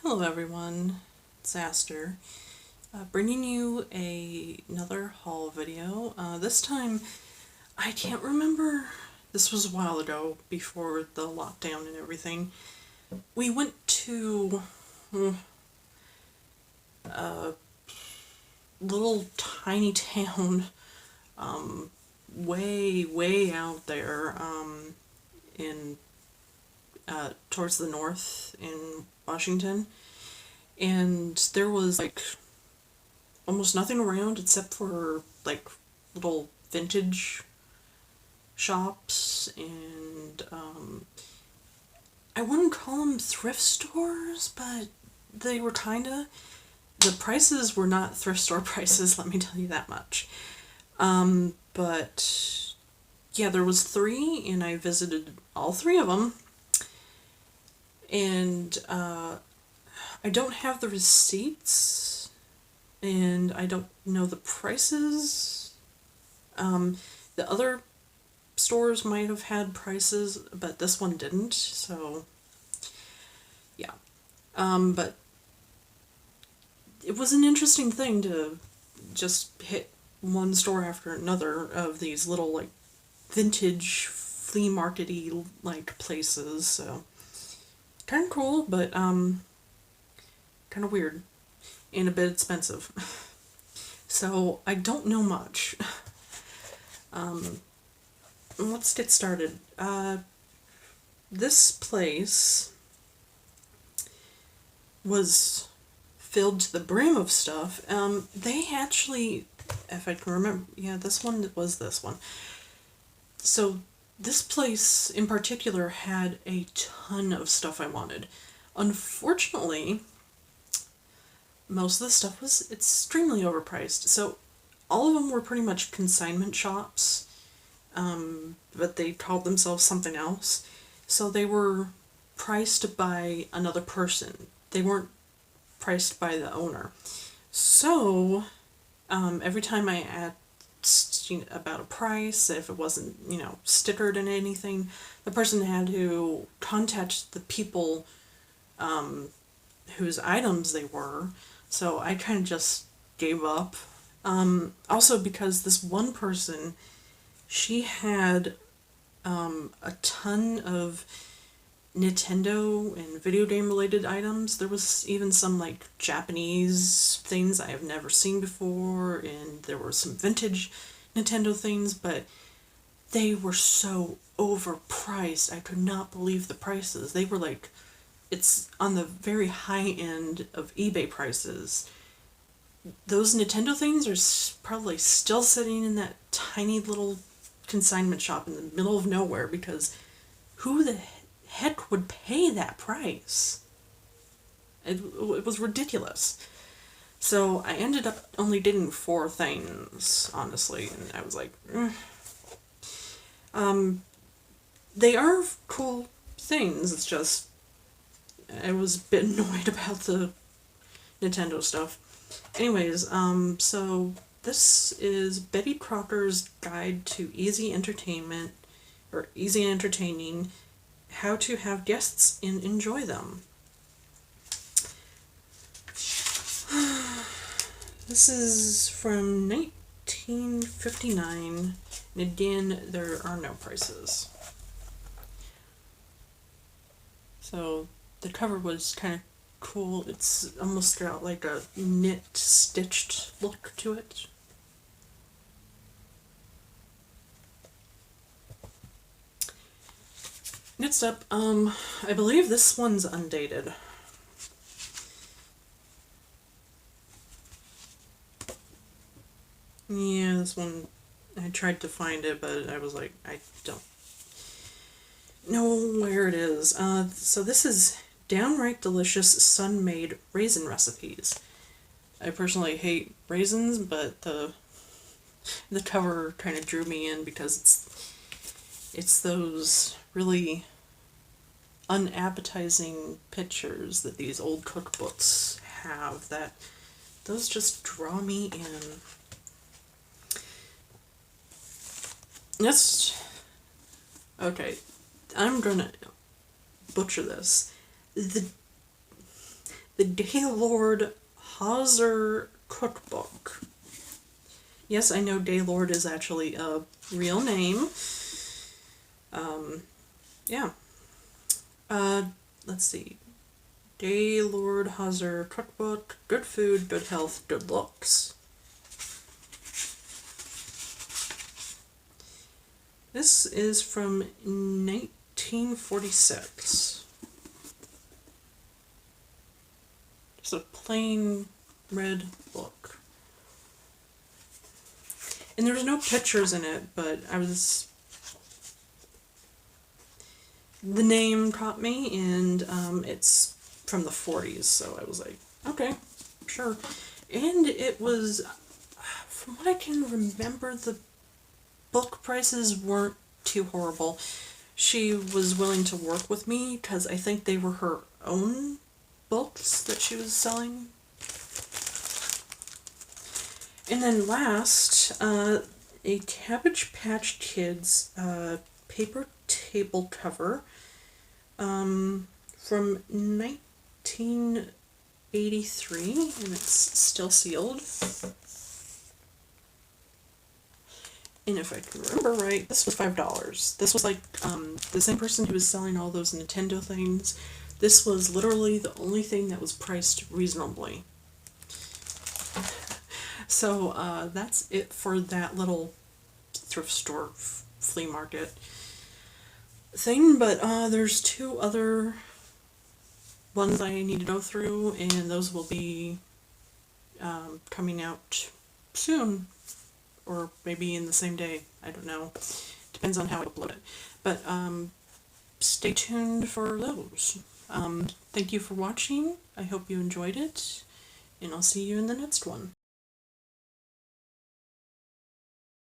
Hello everyone, it's Aster, bringing you another haul video. This time, I can't remember, this was a while ago, before the lockdown and everything. We went to a little tiny town, way out there, in towards the north in Washington, and there was like almost nothing around except for like little vintage shops and I wouldn't call them thrift stores, but they were kinda. The prices were not thrift store prices, let me tell you that much. But yeah, there was three, and I visited all three of them, and I don't have the receipts, and I don't know the prices. The other stores might have had prices, but this one didn't, so yeah. But it was an interesting thing to just hit one store after another of these little like vintage flea market-y like places, so kind of cool, but kind of weird and a bit expensive. So I don't know much. Let's get started. This place was filled to the brim of stuff. They actually, if I can remember, yeah, this one was this one. So this place in particular had a ton of stuff I wanted. Unfortunately, most of the stuff was extremely overpriced. So all of them were pretty much consignment shops, but they called themselves something else. So they were priced by another person. They weren't priced by the owner. So every time I asked about a price, if it wasn't, stickered in anything, the person had to contact the people whose items they were. So I kind of just gave up. Also because this one person, she had a ton of Nintendo and video game related items. There was even some like Japanese things I have never seen before, and there were some vintage Nintendo things, but they were so overpriced. I could not believe the prices. They were like, it's on the very high end of eBay prices. Those Nintendo things are probably still sitting in that tiny little consignment shop in the middle of nowhere, because who the heck would pay that price? It was ridiculous. So I ended up only getting four things, honestly, and I was like, they are cool things. It's just I was a bit annoyed about the Nintendo stuff. Anyways, so this is Betty Crocker's Guide to Easy Entertainment, or Easy Entertaining, How to Have Guests and Enjoy Them. This is from 1959, and again, there are no prices. So the cover was kind of cool. It's almost got like a knit, stitched look to it. Next up, I believe this one's undated. Yeah, this one, I tried to find it, but I was like, I don't know where it is. So this is Downright Delicious Sun-Made Raisin Recipes. I personally hate raisins, but the cover kind of drew me in because it's those really unappetizing pictures that these old cookbooks have, that those just draw me in. Okay, I'm gonna butcher this. The the Daylord Hauser cookbook. Yes, I know Daylord is actually a real name. Yeah. Let's see. Daylord Hauser cookbook. Good food, good health, good looks. This is from 1946. Just a plain red book. And there's no pictures in it, but the name caught me, and it's from the 40s, so I was like, okay, sure. And it was, from what I can remember, the book prices weren't too horrible. She was willing to work with me because I think they were her own books that she was selling. And then last, a Cabbage Patch Kids paper table cover from 1983, and it's still sealed. And if I can remember right, this was $5. This was like the same person who was selling all those Nintendo things. This was literally the only thing that was priced reasonably. So that's it for that little thrift store flea market thing. But there's two other ones I need to go through, and those will be coming out soon, or maybe in the same day. I don't know. Depends on how I upload it. But stay tuned for those. Thank you for watching. I hope you enjoyed it, and I'll see you in the next one.